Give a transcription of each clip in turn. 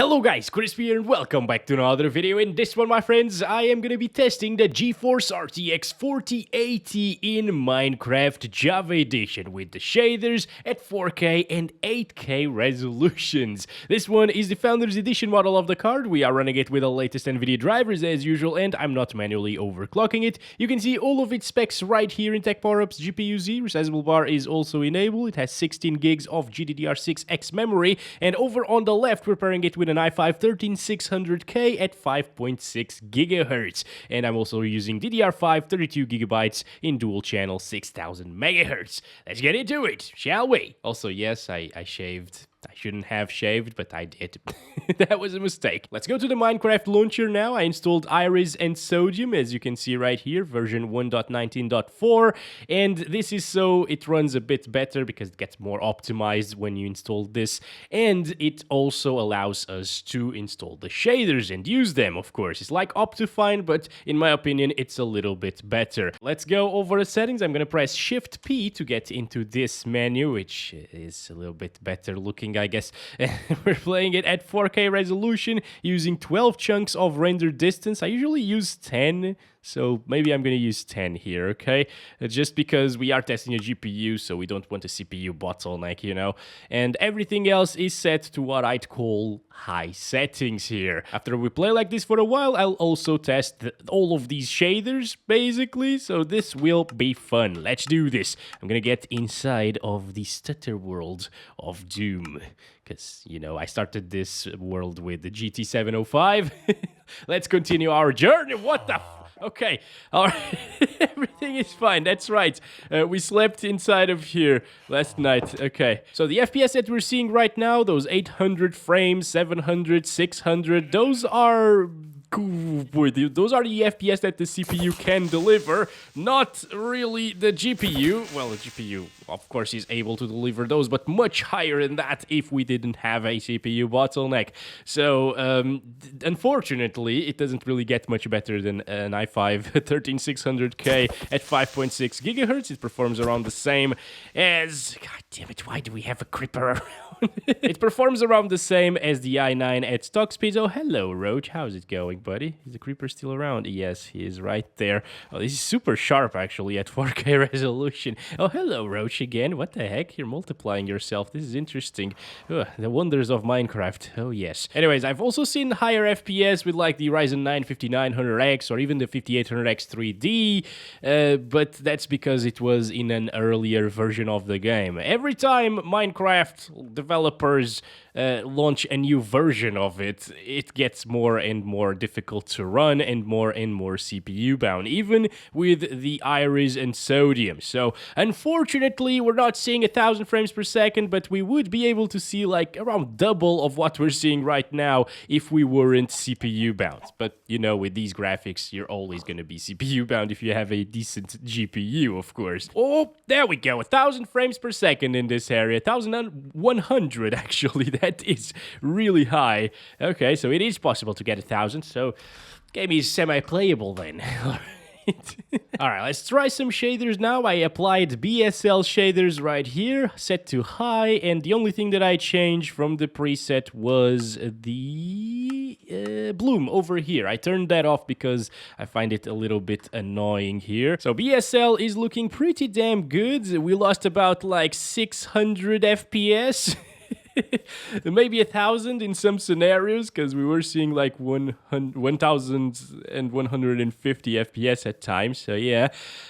Hello guys, Crispy here and welcome back to another video. In this one, my friends, I am gonna be testing the GeForce RTX 4080 in Minecraft Java Edition with the shaders at 4K and 8K resolutions. This one is the Founders Edition model of the card. We are running it with the latest Nvidia drivers as usual, and I'm not manually overclocking it. You can see all of its specs right here in Tech Power Ups. GPU-Z resizable bar is also enabled. It has 16 gigs of GDDR6X memory, and over on the left, we're pairing it with an i5 13600K at 5.6 GHz, and I'm also using DDR5 32GB in dual channel 6000 MHz. Let's get into it, shall we? Also, yes, I shaved. I shouldn't have shaved, but I did. That was a mistake. Let's go to the Minecraft launcher now. I installed Iris and Sodium, as you can see right here, version 1.19.4. And this is so it runs a bit better because it gets more optimized when you install this. And it also allows us to install the shaders and use them, of course. It's like Optifine, but in my opinion, it's a little bit better. Let's go over the settings. I'm going to press Shift-P to get into this menu, which is a little bit better looking, I guess. We're playing it at 4K resolution using 12 chunks of render distance. I usually use 10, so maybe I'm going to use 10 here, okay? Just because we are testing a GPU, so we don't want a CPU bottleneck, you know? And everything else is set to what I'd call high settings here. After we play like this for a while, I'll also test all of these shaders, basically, so this will be fun. Let's do this. I'm going to get inside of the stutter world of Doom. Because, you know, I started this world with the GT705. Let's continue our journey. What the Okay, all right. Everything is fine, that's right. We slept inside of here last night. Okay, so the FPS that we're seeing right now, those 800 frames, 700, 600, those are those are the FPS that the CPU can deliver, not really the GPU. Well, the GPU, of course, is able to deliver those, but much higher than that if we didn't have a CPU bottleneck. So, unfortunately, it doesn't really get much better than an i5 13600K at 5.6 GHz. It performs around the same as... God damn it, why do we have a creeper around? It performs around the same as the i9 at stock speed. Oh, hello, Roach. How's it going, buddy? Is the creeper still around? Yes, he is right there. Oh, this is super sharp, actually, at 4K resolution. Oh, hello, Roach, again. What the heck? You're multiplying yourself. This is interesting. Ugh, the wonders of Minecraft. Oh, yes. Anyways, I've also seen higher FPS with, like, the Ryzen 9 5900X or even the 5800X 3D, but that's because it was in an earlier version of the game. Every time Minecraft developers launch a new version of it, it gets more and more difficult to run and more CPU bound, even with the Iris and Sodium. So, unfortunately, we're not seeing 1000 frames per second, but we would be able to see like around double of what we're seeing right now if we weren't CPU bound. But, you know, with these graphics, you're always going to be CPU bound if you have a decent GPU, of course. Oh, there we go, 1000 frames per second in this area, 1100 actually. That is really high. Okay, so it is possible to get 1000, so game is semi-playable then. Alright, let's try some shaders now. I applied BSL shaders right here, set to high, and the only thing that I changed from the preset was the bloom over here. I turned that off because I find it a little bit annoying here. So BSL is looking pretty damn good. We lost about like 600 FPS. Maybe 1000 in some scenarios, because we were seeing like 1150 FPS at times, so yeah.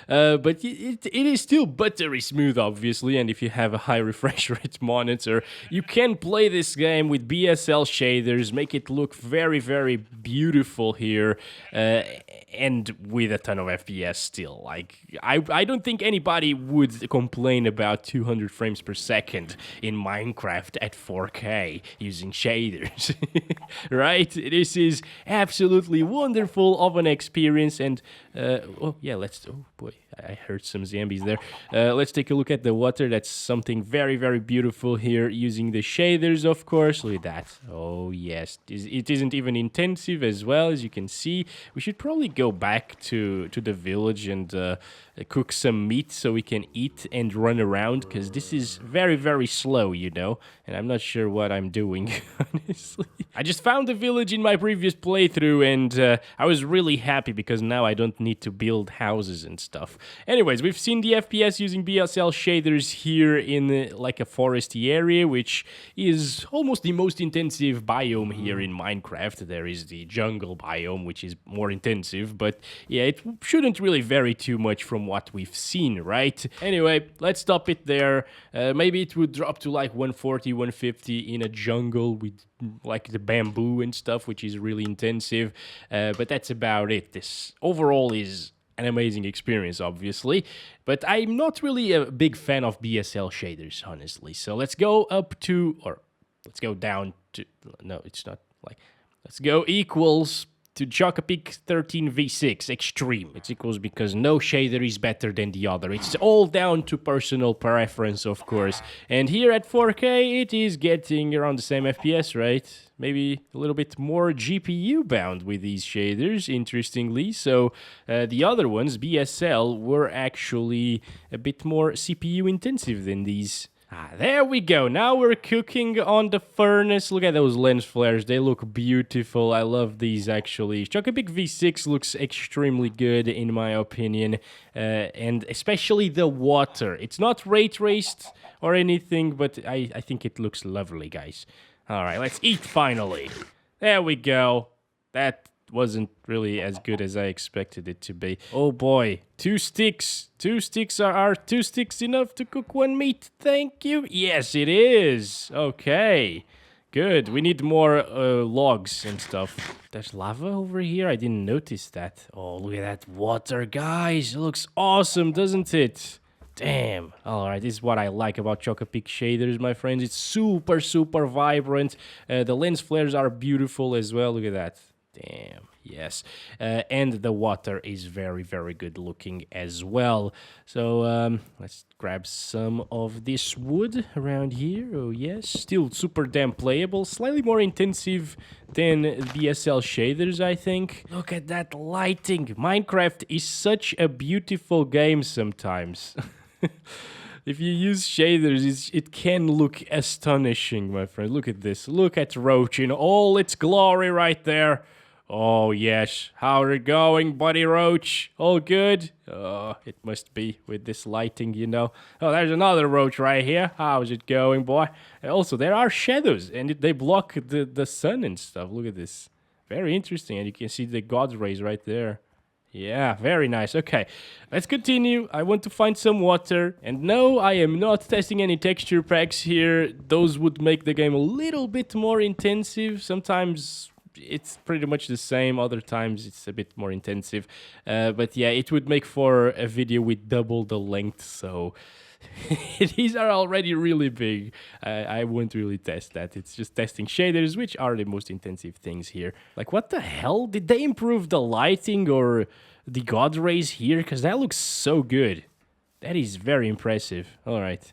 But it is still buttery smooth, obviously, and if you have a high refresh rate monitor, you can play this game with BSL shaders, make it look very, very beautiful here, and with a ton of FPS still. Like, I don't think anybody would complain about 200 frames per second in Minecraft at 4K using shaders, right? This is absolutely wonderful of an experience, and oh yeah, oh boy, I heard some zombies there. Let's take a look at the water. That's something very, very beautiful here using the shaders, of course. Look at that. Oh yes, it isn't even intensive as well, as you can see. We should probably go back to the village and cook some meat so we can eat and run around, because this is very, very slow, you know, and I'm not sure what I'm doing, honestly. I just found a village in my previous playthrough, and I was really happy because now I don't need to build houses and stuff. Anyways, we've seen the FPS using BSL shaders here in like a foresty area, which is almost the most intensive biome here in Minecraft. There is the jungle biome, which is more intensive, but yeah, it shouldn't really vary too much from what we've seen, right? Anyway, let's stop it there. Maybe it would drop to like 140, 150 in a jungle with like the bamboo and stuff, which is really intensive, but that's about it. This overall is an amazing experience, obviously, but I'm not really a big fan of BSL shaders, honestly. So let's go up to, or let's go down to, no, it's not like, let's go equals to Chocapic 13v6 Extreme. It's equals because no shader is better than the other. It's all down to personal preference, of course. And here at 4K, it is getting around the same FPS, right? Maybe a little bit more GPU bound with these shaders, interestingly. So the other ones, BSL, were actually a bit more CPU intensive than these. Ah, there we go. Now we're cooking on the furnace. Look at those lens flares. They look beautiful. I love these, actually. Chocapic V6 looks extremely good, in my opinion. And especially the water. It's not ray traced or anything, but I think it looks lovely, guys. All right, let's eat finally. There we go. That wasn't really as good as I expected it to be. Oh boy, 2 sticks. 2 sticks are 2 sticks enough to cook 1 meat? Thank you. Yes, it is. Okay, good. We need more logs and stuff. There's lava over here. I didn't notice that. Oh, look at that water, guys. It looks awesome, doesn't it? Damn. Alright, this is what I like about Chocapic shaders, my friends. It's super, super vibrant. The lens flares are beautiful as well. Look at that. Damn, yes. And the water is very, very good looking as well. So let's grab some of this wood around here. Oh yes, still super damn playable. Slightly more intensive than BSL shaders, I think. Look at that lighting. Minecraft is such a beautiful game sometimes. If you use shaders, it can look astonishing, my friend. Look at this. Look at Roach in all its glory right there. Oh, yes. How are you going, buddy Roach? All good? Oh, it must be with this lighting, you know. Oh, there's another Roach right here. How's it going, boy? And also, there are shadows, and they block the sun and stuff. Look at this. Very interesting, and you can see the God rays right there. Yeah, very nice. Okay, let's continue. I want to find some water. And no, I am not testing any texture packs here. Those would make the game a little bit more intensive. Sometimes it's pretty much the same. Other times it's a bit more intensive. But yeah, it would make for a video with double the length. So these are already really big. I won't really test that. It's just testing shaders, which are the most intensive things here. Like, what the hell? Did they improve the lighting or the God rays here? Because that looks so good. That is very impressive. All right,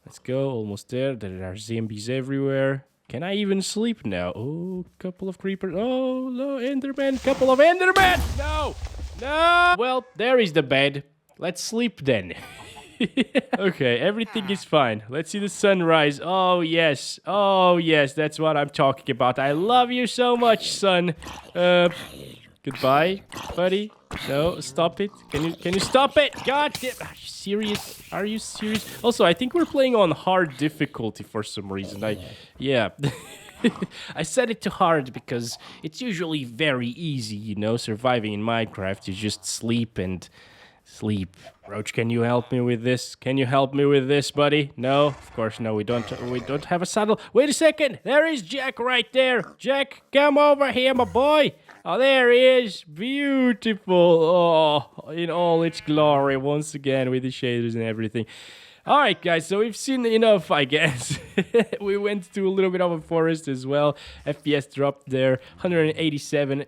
let's go. Almost there. There are zombies everywhere. Can I even sleep now? Oh, couple of creepers. Oh, no, Enderman. Couple of Endermen. No, no. Well, there is the bed. Let's sleep then. Okay, everything is fine. Let's see the sunrise. Oh yes, that's what I'm talking about. I love you so much, son. Goodbye, buddy. No, stop it. Can you stop it? God damn. Are you serious? Are you serious? Also, I think we're playing on hard difficulty for some reason. Yeah. I set it to hard because it's usually very easy, you know, surviving in Minecraft. You just sleep and sleep. Roach, can you help me with this? Can you help me with this, buddy? No, of course no. We don't have a saddle. Wait a second. There is Jack right there. Jack, come over here, my boy. Oh, there he is. Beautiful. Oh, in all its glory once again with the shaders and everything. All right, guys, so we've seen enough, I guess. We went to a little bit of a forest as well. FPS dropped there, 187.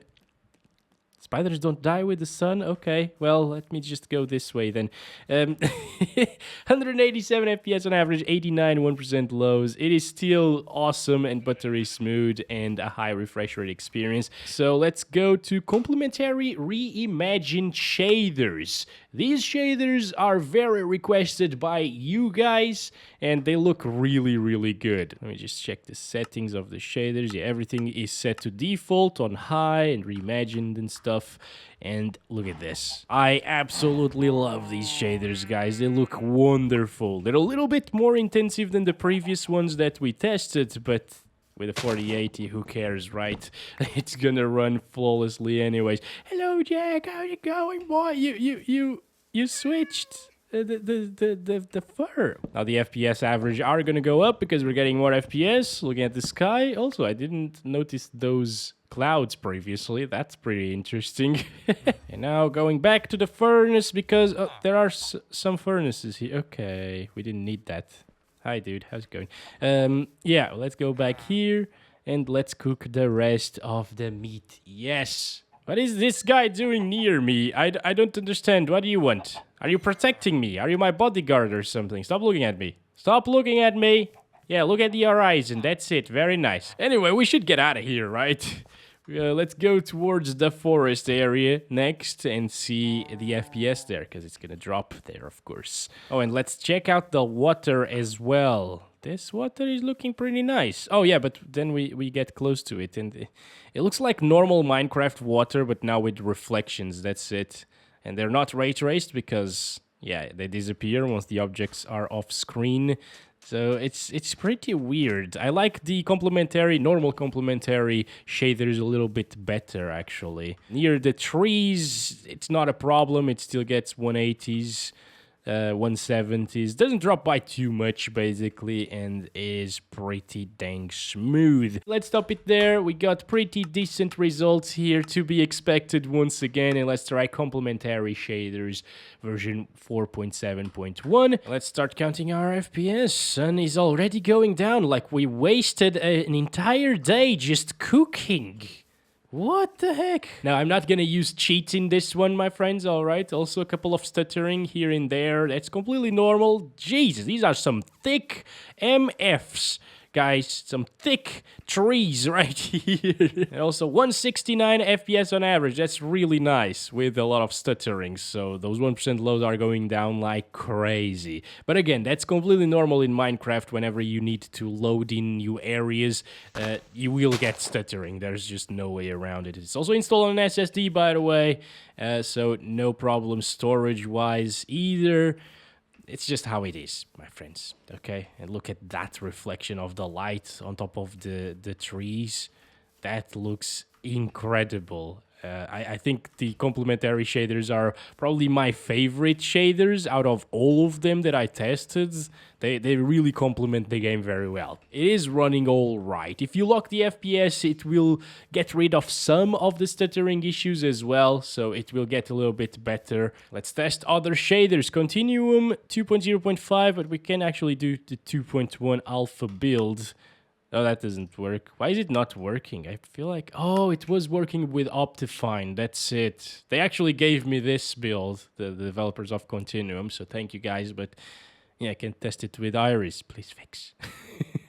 Spiders don't die with the sun? Okay, well, let me just go this way then. 187 FPS on average, 89 1% lows. It is still awesome and buttery smooth and a high refresh rate experience. So let's go to Complementary Reimagined shaders. These shaders are very requested by you guys, and they look really, really good. Let me just check the settings of the shaders. Yeah, everything is set to default on high and reimagined and stuff. And look at this. I absolutely love these shaders, guys. They look wonderful. They're a little bit more intensive than the previous ones that we tested, but with a 4080, who cares, right? It's gonna run flawlessly anyways. Hello, Jack. How's it going, boy? You switched the fur. Now the FPS average are gonna go up because we're getting more FPS. Looking at the sky. Also, I didn't notice those clouds previously. That's pretty interesting. And now going back to the furnace because there are some furnaces here. Okay, we didn't need that. Hi, dude. How's it going? Yeah, let's go back here and let's cook the rest of the meat. Yes. What is this guy doing near me? I don't understand. What do you want? Are you protecting me? Are you my bodyguard or something? Stop looking at me. Stop looking at me. Yeah, look at the horizon. That's it. Very nice. Anyway, we should get out of here, right? Let's go towards the forest area next and see the FPS there, because it's gonna drop there, of course. Oh, and let's check out the water as well. This water is looking pretty nice. Oh, yeah, but then we get close to it, and it looks like normal Minecraft water, but now with reflections. That's it. And they're not ray traced because, yeah, they disappear once the objects are off screen. So it's pretty weird. I like the normal complementary shaders a little bit better, actually. Near the trees, it's not a problem. It still gets 180s, 170s. Doesn't drop by too much, basically, and is pretty dang smooth. Let's stop it there. We got pretty decent results here to be expected once again, and let's try complementary shaders version 4.7.1. Let's start counting our FPS. Sun is already going down, like we wasted an entire day just cooking. What the heck? Now, I'm not gonna use cheats in this one, my friends, alright? Also, a couple of stuttering here and there. That's completely normal. Jesus, these are some thick MFs. Guys, some thick trees right here. And also 169 FPS on average. That's really nice with a lot of stuttering. So those 1% lows are going down like crazy. But again, that's completely normal in Minecraft. Whenever you need to load in new areas, you will get stuttering. There's just no way around it. It's also installed on an SSD, by the way. So no problem storage-wise either. It's just how it is, my friends, okay? And look at that reflection of the light on top of the trees. That looks incredible. I think the complementary shaders are probably my favorite shaders out of all of them that I tested. They really complement the game very well. It is running all right. If you lock the FPS, it will get rid of some of the stuttering issues as well, so it will get a little bit better. Let's test other shaders. Continuum 2.0.5, but we can actually do the 2.1 alpha build. Oh, that doesn't work. Why is it not working? I feel like... Oh, it was working with Optifine. That's it. They actually gave me this build, the developers of Continuum, so thank you guys, but... Yeah, I can test it with Iris. Please fix.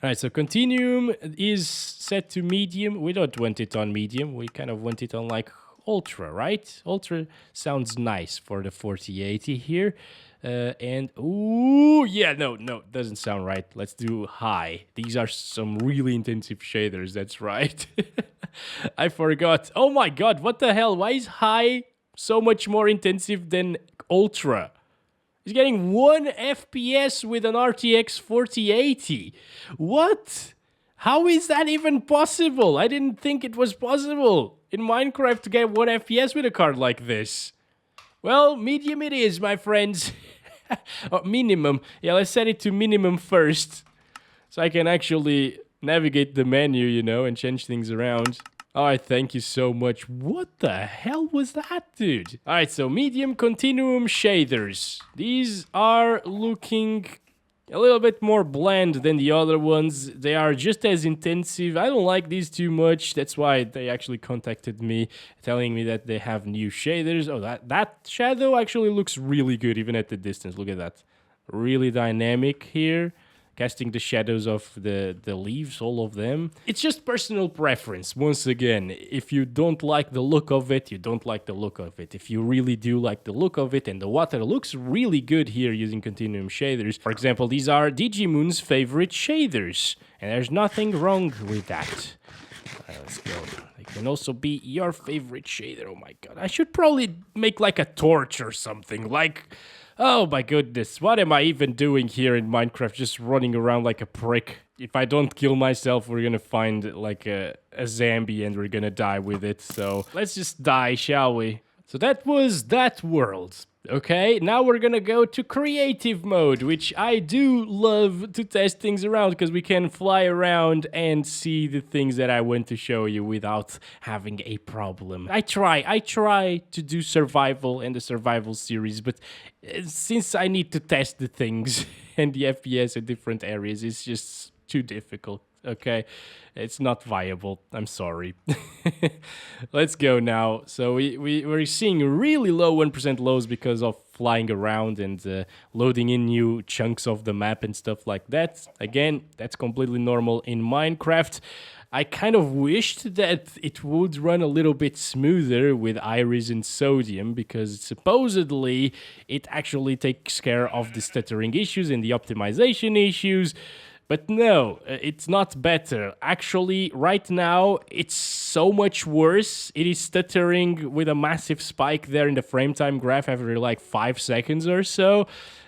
Alright, so Continuum is set to medium. We don't want it on medium. We kind of want it on, like, ultra, right? Ultra sounds nice for the 4080 here. And, ooh, yeah, no, doesn't sound right. Let's do high. These are some really intensive shaders, that's right. I forgot. Oh my god, what the hell? Why is high so much more intensive than ultra? It's getting 1 FPS with an RTX 4080. What? How is that even possible? I didn't think it was possible in Minecraft to get 1 FPS with a card like this. Well, medium it is, my friends. Oh, minimum. Yeah, let's set it to minimum first. So I can actually navigate the menu, you know, and change things around. Alright, thank you so much. What the hell was that, dude? Alright, so medium Continuum shaders. These are looking a little bit more bland than the other ones. They are just as intensive. I don't like these too much. That's why they actually contacted me, telling me that they have new shaders. Oh, that shadow actually looks really good, even at the distance. Look at that. Really dynamic here. Casting the shadows of the leaves, all of them. It's just personal preference. Once again, if you don't like the look of it, you don't like the look of it. If you really do like the look of it, and the water looks really good here using Continuum shaders. For example, these are Digimoon's favorite shaders, and there's nothing wrong with that. Let's go. They can also be your favorite shader. Oh my god. I should probably make like a torch or something. Like... oh my goodness, what am I even doing here in Minecraft? Just running around like a prick. If I don't kill myself, we're gonna find like a zombie and we're gonna die with it. So let's just die, shall we? So that was that world. Okay, now we're gonna go to creative mode, which I do love to test things around because we can fly around and see the things that I want to show you without having a problem. I try to do survival and the survival series, but since I need to test the things and the FPS in different areas, it's just too difficult. Okay, it's not viable. I'm sorry. Let's go now. So we're seeing really low 1% lows because of flying around and loading in new chunks of the map and stuff like that. Again, that's completely normal in Minecraft. I kind of wished that it would run a little bit smoother with Iris and Sodium, because supposedly it actually takes care of the stuttering issues and the optimization issues. But no, it's not better. Actually, right now, it's so much worse. It is stuttering with a massive spike there in the frame time graph every like 5 seconds or so.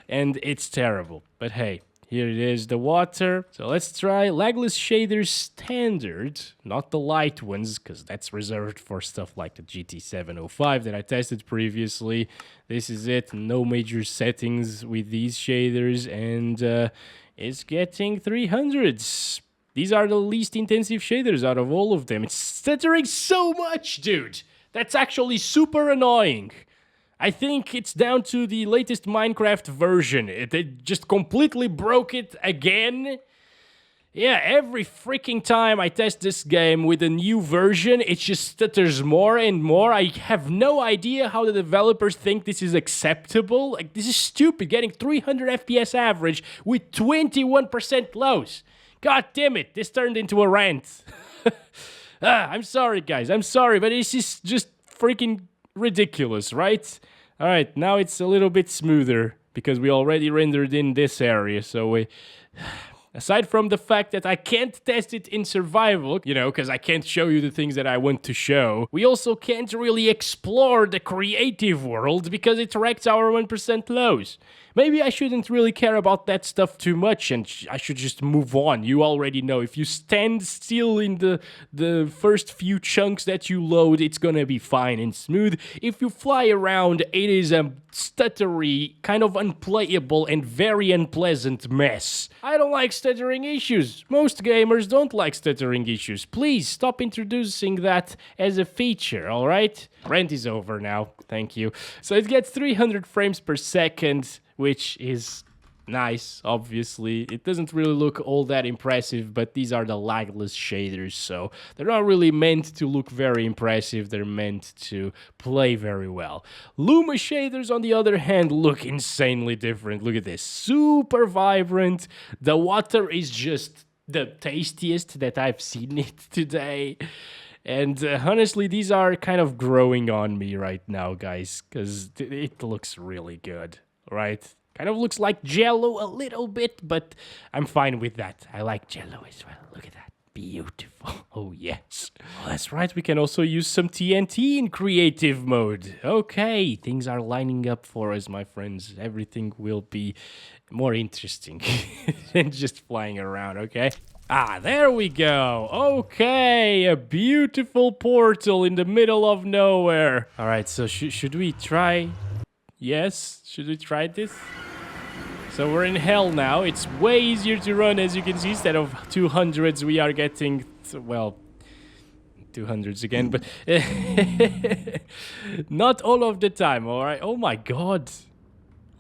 And it's terrible. But hey, here it is, the water. So let's try Lagless Shader Standard. Not the light ones, because that's reserved for stuff like the GT705 that I tested previously. This is it. No major settings with these shaders. And... it's getting 300s. These are the least intensive shaders out of all of them. It's stuttering so much, dude. That's actually super annoying. I think it's down to the latest Minecraft version. They just completely broke it again. Yeah, every freaking time I test this game with a new version, it just stutters more and more. I have no idea how the developers think this is acceptable. Like, this is stupid, getting 300 FPS average with 21% lows. God damn it, this turned into a rant. I'm sorry, guys, I'm sorry, but this is just freaking ridiculous, right? All right, now it's a little bit smoother because we already rendered in this area, so we... aside from the fact that I can't test it in survival, you know, because I can't show you the things that I want to show, we also can't really explore the creative world because it wrecks our 1% lows. Maybe I shouldn't really care about that stuff too much and I should just move on. You already know, if you stand still in the first few chunks that you load, it's gonna be fine and smooth. If you fly around, it is a stuttery, kind of unplayable and very unpleasant mess. I don't like stuttering issues. Most gamers don't like stuttering issues. Please stop introducing that as a feature, alright? Rant is over now, thank you. So it gets 300 frames per second, which is nice, obviously. It doesn't really look all that impressive, but these are the lagless shaders, so they're not really meant to look very impressive, they're meant to play very well. Luma shaders, on the other hand, look insanely different. Look at this, super vibrant. The water is just the tastiest that I've seen it today. And honestly, these are kind of growing on me right now, guys, because it looks really good. Right? Kind of looks like Jello a little bit, but I'm fine with that. I like Jello as well. Look at that. Beautiful. Oh, yes. Oh, that's right. We can also use some TNT in creative mode. Okay. Things are lining up for us, my friends. Everything will be more interesting than just flying around, okay? Ah, there we go. Okay, a beautiful portal in the middle of nowhere. All right, so should we try... Yes, should we try this? So we're in hell now. It's way easier to run, as you can see. Instead of 200s, we are getting, well, 200s again, but not all of the time, all right? Oh my god.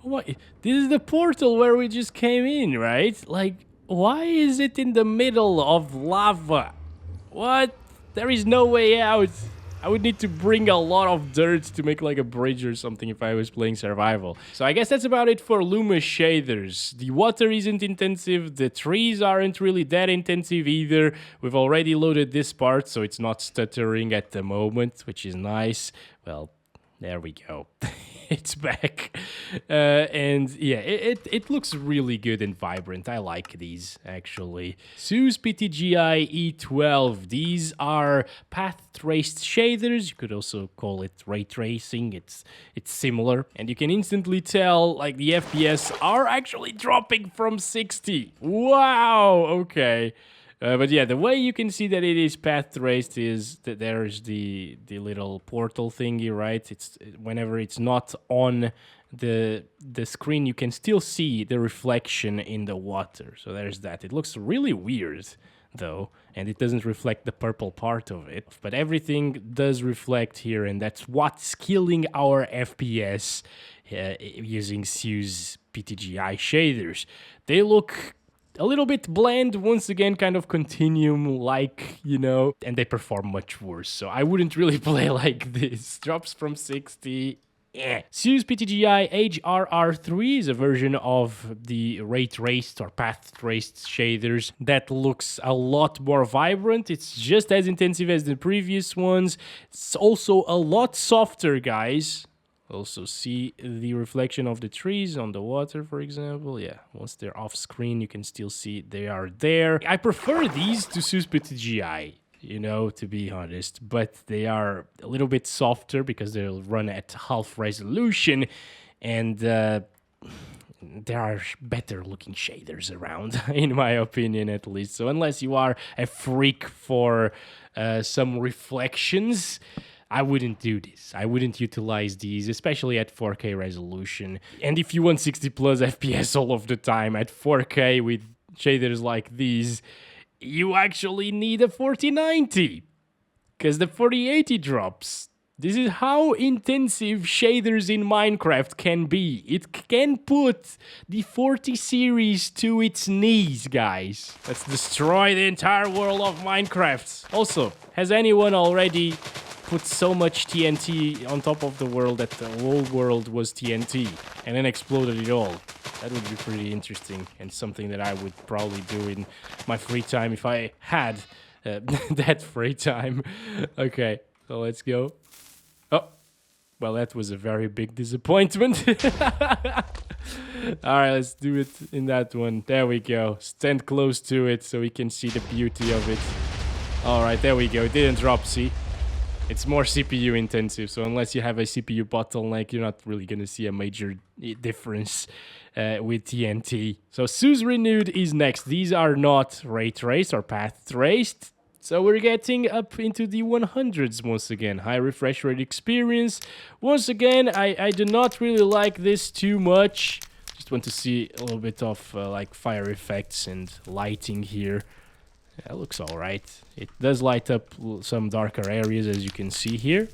What? This is the portal where we just came in, right? Like, why is it in the middle of lava? What? There is no way out. I would need to bring a lot of dirt to make like a bridge or something if I was playing survival. So I guess that's about it for Luma shaders. The water isn't intensive, the trees aren't really that intensive either. We've already loaded this part, so it's not stuttering at the moment, which is nice. Well, there we go. It's back. And yeah, it looks really good and vibrant. I like these, actually. SEUS PTGI E12. These are path traced shaders. You could also call it ray tracing. It's similar. And you can instantly tell, like, the FPS are actually dropping from 60. Wow, okay. But yeah, the way you can see that it is path traced is that there's the little portal thingy, right? It's whenever it's not on the screen, you can still see the reflection in the water. So there's that. It looks really weird though, and it doesn't reflect the purple part of it. But everything does reflect here, and that's what's killing our FPS using SEUS PTGI shaders. They look a little bit bland, once again, kind of Continuum-like, you know, and they perform much worse. So I wouldn't really play like this. Drops from 60. Yeah. SEUS PTGI HRR3 is a version of the ray traced or path traced shaders that looks a lot more vibrant. It's just as intensive as the previous ones. It's also a lot softer, guys. Also see the reflection of the trees on the water, for example. Yeah, once they're off screen, you can still see they are there. I prefer these to SEUS PTGI, you know, to be honest, but they are a little bit softer because they'll run at half resolution, and there are better looking shaders around, in my opinion, at least. So unless you are a freak for some reflections, I wouldn't do this. I wouldn't utilize these, especially at 4K resolution. And if you want 60 plus FPS all of the time at 4K with shaders like these, you actually need a 4090, because the 4080 drops. This is how intensive shaders in Minecraft can be. It can put the 40 series to its knees, guys. Let's destroy the entire world of Minecraft. Also, has anyone already put so much TNT on top of the world that the whole world was TNT and then exploded it all? That would be pretty interesting and something that I would probably do in my free time if I had that free time. Okay, so let's go. Oh, well, that was a very big disappointment. All right, let's do it in that one. There we go. Stand close to it so we can see the beauty of it. All right, there we go. It didn't drop, see? It's more CPU intensive, so unless you have a CPU bottleneck, you're not really going to see a major difference with TNT. So SEUS Renewed is next. These are not ray traced or path traced. So we're getting up into the 100s once again. High refresh rate experience. Once again, I do not really like this too much. Just want to see a little bit of like fire effects and lighting here. That looks alright. It does light up some darker areas, as you can see here.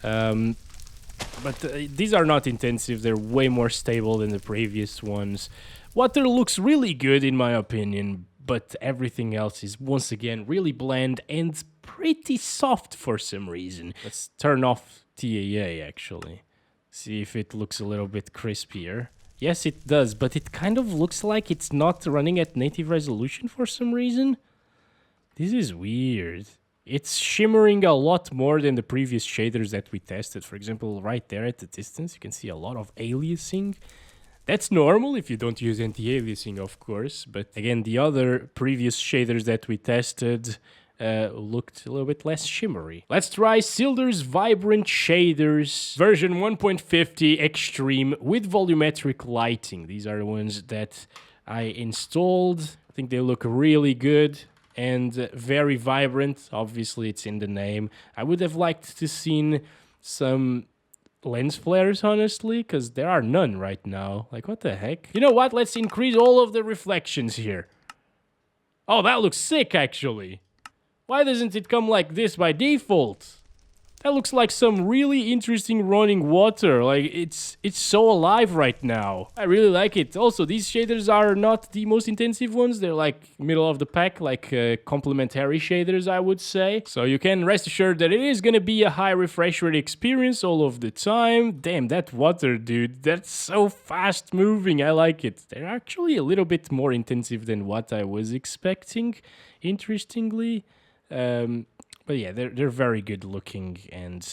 But these are not intensive. They're way more stable than the previous ones. Water looks really good, in my opinion, but everything else is, once again, really bland and pretty soft for some reason. Let's turn off TAA, actually. See if it looks a little bit crispier. Yes, it does, but it kind of looks like it's not running at native resolution for some reason. This is weird. It's shimmering a lot more than the previous shaders that we tested. For example, right there at the distance, you can see a lot of aliasing. That's normal if you don't use anti-aliasing, of course. But again, the other previous shaders that we tested looked a little bit less shimmery. Let's try Sildurs Vibrant Shaders version 1.50 Extreme with volumetric lighting. These are the ones that I installed. I think they look really good and very vibrant. Obviously, it's in the name. I would have liked to seen some lens flares, honestly, because there are none right now. Like, what the heck? You know what? Let's increase all of the reflections here. Oh, that looks sick, actually. Why doesn't it come like this by default? That looks like some really interesting running water. Like, it's so alive right now. I really like it. Also, these shaders are not the most intensive ones. They're like middle of the pack, like complementary shaders, I would say. So you can rest assured that it is gonna be a high refresh rate experience all of the time. Damn, that water, dude. That's so fast moving. I like it. They're actually a little bit more intensive than what I was expecting, interestingly. But yeah, they're very good looking, and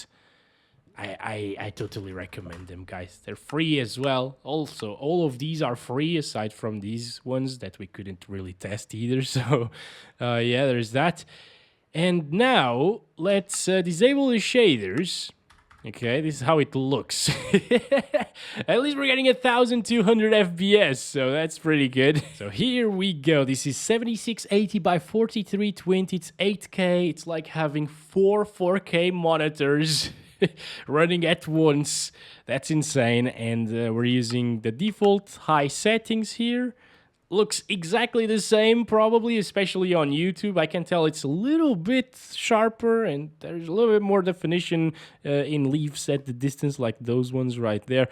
I totally recommend them, guys. They're free as well. Also, all of these are free aside from these ones that we couldn't really test either. So yeah, there's that. And now let's disable the shaders. Okay, this is how it looks. At least we're getting 1200 FPS, so that's pretty good. So here we go. This is 7680 by 4320. It's 8K. It's like having 4K monitors running at once. That's insane. And we're using the default high settings here. Looks exactly the same, probably, especially on YouTube. I can tell it's a little bit sharper, and there's a little bit more definition in leaves at the distance, like those ones right there.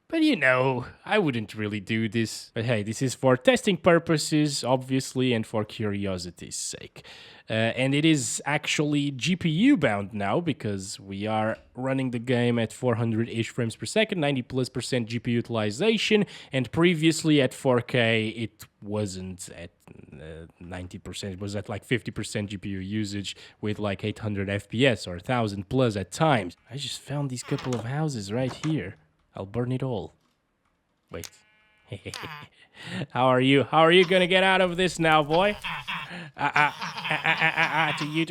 But you know, I wouldn't really do this. But hey, this is for testing purposes, obviously, and for curiosity's sake. And it is actually GPU bound now, because we are running the game at 400-ish frames per second, 90+% GPU utilization, and previously at 4K it wasn't at 90%, it was at like 50% GPU usage with like 800 FPS or 1000 plus at times. I just found these couple of houses right here. I'll burn it all. Wait. How are you? How are you gonna get out of this now, boy? To you.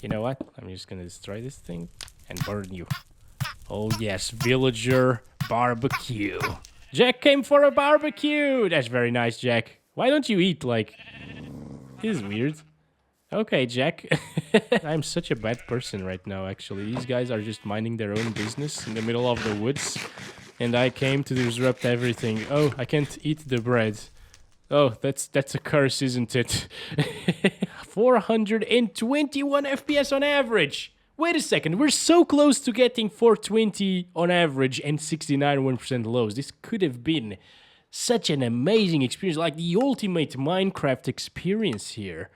You know what? I'm just gonna destroy this thing and burn you. Oh yes, villager barbecue. Jack came for a barbecue. That's very nice, Jack. Why don't you eat? Like, this is weird. Okay, Jack. I'm such a bad person right now, actually. These guys are just minding their own business in the middle of the woods. And I came to disrupt everything. Oh, I can't eat the bread. Oh, that's a curse, isn't it? 421 FPS on average. Wait a second, we're so close to getting 420 on average and 69% lows. This could have been such an amazing experience, like the ultimate Minecraft experience here.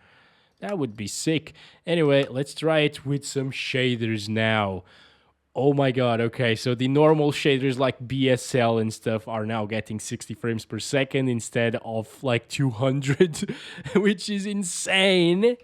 That would be sick. Anyway, let's try it with some shaders now. Oh my god, okay, so the normal shaders like BSL and stuff are now getting 60 frames per second instead of like 200, which is insane.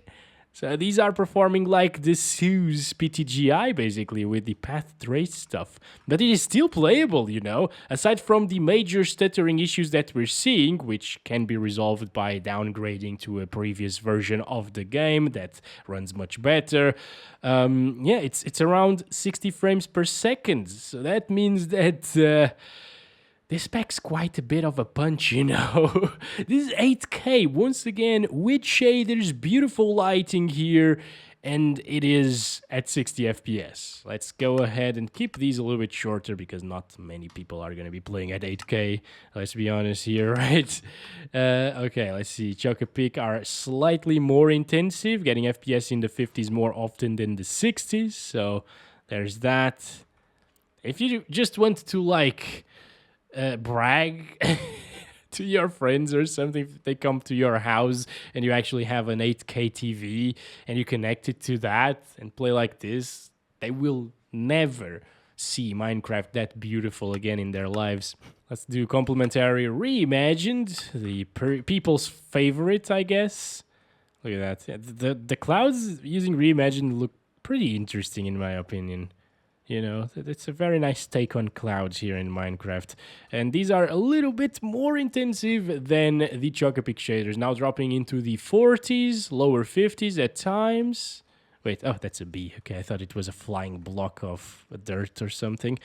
So these are performing like the SEUS PTGI, basically, with the path trace stuff. But it is still playable, you know? Aside from the major stuttering issues that we're seeing, which can be resolved by downgrading to a previous version of the game that runs much better. Yeah, it's around 60 frames per second. So that means that... this packs quite a bit of a punch, you know. This is 8K, once again, with shaders, beautiful lighting here, and it is at 60 FPS. Let's go ahead and keep these a little bit shorter, because not many people are going to be playing at 8K, let's be honest here, right? Okay, let's see. Chocapic are slightly more intensive, getting FPS in the 50s more often than the 60s, so there's that. If you just want to, like... brag to your friends or something, if they come to your house and you actually have an 8K TV and you connect it to that and play like this, they will never see Minecraft that beautiful again in their lives. Let's do Complementary Reimagined, the people's favorite, I guess. Look at that. Yeah, the clouds using Reimagined look pretty interesting in my opinion. You know, it's a very nice take on clouds here in Minecraft. And these are a little bit more intensive than the Chocapic shaders. Now dropping into the 40s, lower 50s at times. Wait, oh, that's a bee. Okay, I thought it was a flying block of dirt or something.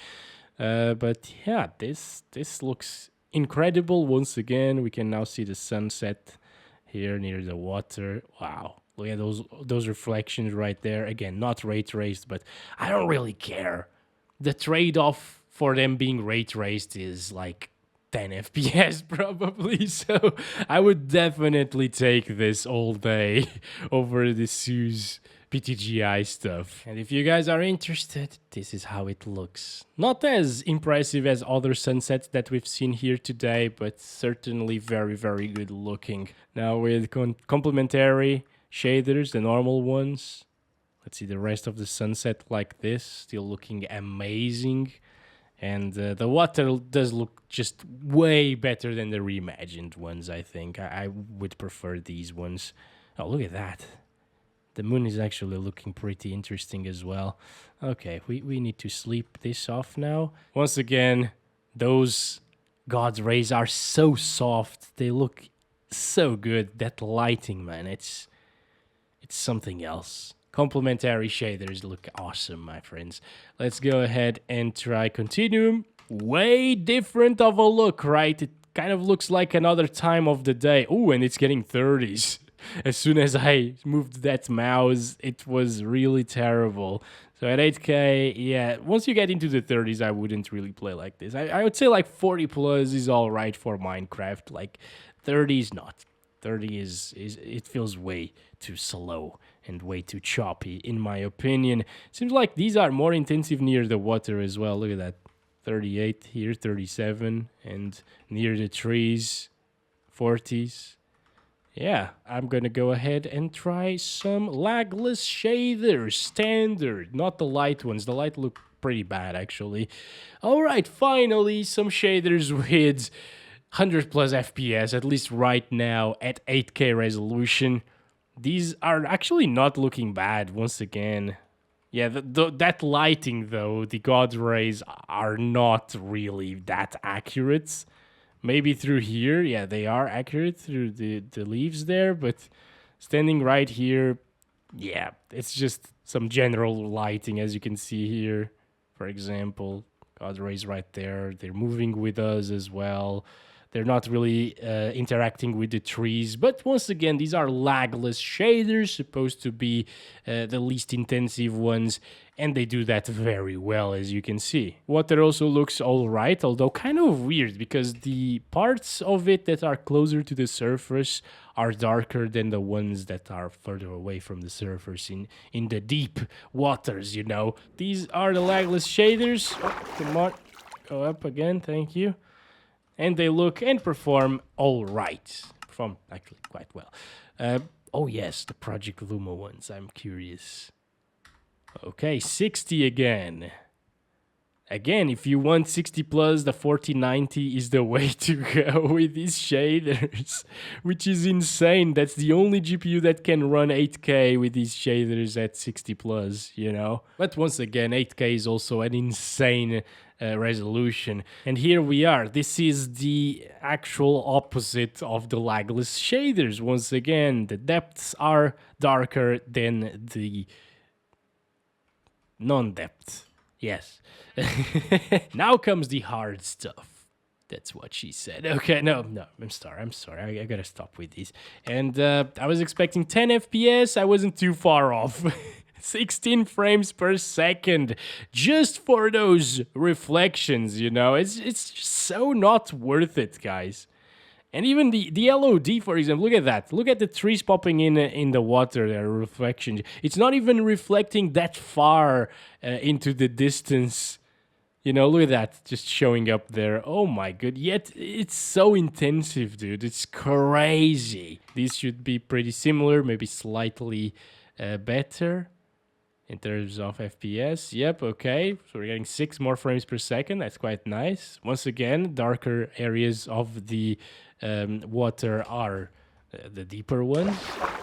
But yeah, this looks incredible once again. We can now see the sunset here near the water. Wow. Look at those reflections right there. Again, not ray traced, but I don't really care. The trade-off for them being ray traced is like 10 FPS probably, so I would definitely take this all day over the SEUS PTGI stuff. And if you guys are interested, this is how it looks. Not as impressive as other sunsets that we've seen here today, but certainly very, very good looking. Now with complementary shaders, the normal ones, let's see the rest of the sunset like this, still looking amazing. And the water does look just way better than the reimagined ones, I think. I would prefer these ones. Oh, look at that. The moon is actually looking pretty interesting as well. Okay, we need to sleep this off now. Once again, those God's rays are so soft. They look so good. That lighting, man, it's something else. Complementary shaders look awesome, my friends. Let's go ahead and try Continuum. Way different of a look, right? It kind of looks like another time of the day. Oh, and it's getting 30s. As soon as I moved that mouse, it was really terrible. So at 8K, yeah, once you get into the 30s, I wouldn't really play like this. I would say like 40 plus is all right for Minecraft. Like 30 is not. 30 is it feels way too slow and way too choppy, in my opinion. Seems like these are more intensive near the water as well. Look at that. 38 here, 37, and near the trees, 40s. Yeah, I'm gonna go ahead and try some Lagless shaders, standard, not the light ones. The light look pretty bad, actually. Alright, finally, some shaders with 100 plus FPS, at least right now, at 8K resolution. These are actually not looking bad, once again. Yeah, that lighting, though, the God's rays are not really that accurate. Maybe through here, yeah, they are accurate through the leaves there, but standing right here, yeah, it's just some general lighting, as you can see here. For example, God's rays right there, they're moving with us as well. They're not really interacting with the trees. But once again, these are Lagless shaders, supposed to be the least intensive ones. And they do that very well, as you can see. Water also looks alright, although kind of weird, because the parts of it that are closer to the surface are darker than the ones that are further away from the surface in the deep waters, you know. These are the Lagless shaders. Oh, come on, go up again, thank you. And they look and perform all right. Perform actually quite well. Oh yes, the Project LUMA ones. I'm curious. Okay, 60 again. Again, if you want 60 plus, the 4090 is the way to go with these shaders, which is insane. That's the only GPU that can run 8K with these shaders at 60 plus, you know. But once again, 8K is also an insane resolution. And here we are. This is the actual opposite of the Lagless shaders. Once again, the depths are darker than the non-depth. Yes. Now comes the hard stuff. That's what she said. Okay, no, I'm sorry. I gotta stop with these. And I was expecting 10 FPS. I wasn't too far off. 16 frames per second. Just for those reflections, you know. It's just so not worth it, guys. And even the LOD, for example, look at that. Look at the trees popping in the water, their reflection. It's not even reflecting that far into the distance. You know, look at that, just showing up there. Oh my god, yet it's so intensive, dude. It's crazy. These should be pretty similar, maybe slightly better in terms of FPS. Yep, okay. So we're getting 6 more frames per second. That's quite nice. Once again, darker areas of the water are the deeper ones.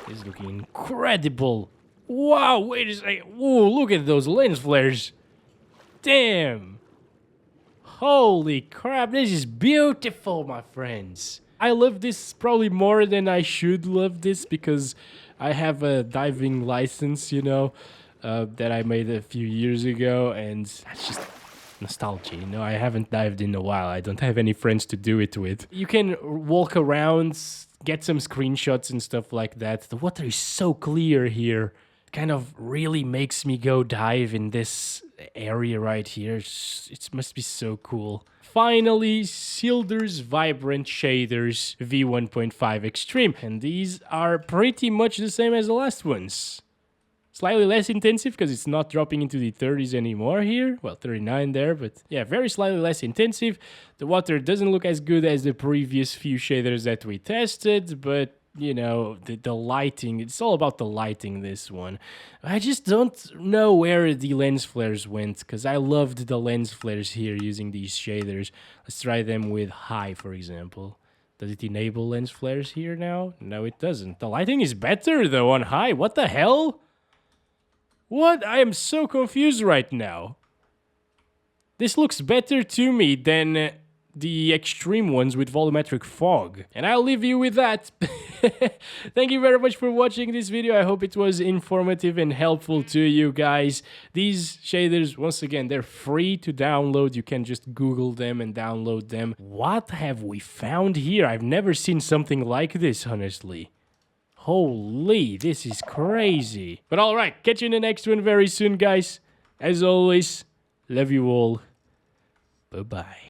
It's looking incredible. Wow, wait a second. Whoa, look at those lens flares. Damn. Holy crap, this is beautiful, my friends. I love this probably more than I should love this because I have a diving license, you know, that I made a few years ago, and that's just nostalgia, you know. I haven't dived in a while. I don't have any friends to do it with. You can walk around, get some screenshots and stuff like that. The water is so clear here. Kind of really makes me go dive in this area right here. It must be so cool. Finally, Sildurs Vibrant Shaders V1.5 Extreme. And these are pretty much the same as the last ones. Slightly less intensive because it's not dropping into the 30s anymore here. Well, 39 there, but yeah, very slightly less intensive. The water doesn't look as good as the previous few shaders that we tested, but you know, the lighting, it's all about the lighting, this one. I just don't know where the lens flares went, because I loved the lens flares here using these shaders. Let's try them with high, for example. Does it enable lens flares here now? No, it doesn't. The lighting is better, though, on high. What the hell? What? I am so confused right now. This looks better to me than the extreme ones with volumetric fog. And I'll leave you with that. Thank you very much for watching this video. I hope it was informative and helpful to you guys. These shaders, once again, they're free to download. You can just Google them and download them. What have we found here? I've never seen something like this, honestly. Holy, this is crazy. But alright, catch you in the next one very soon, guys. As always, love you all. Bye-bye.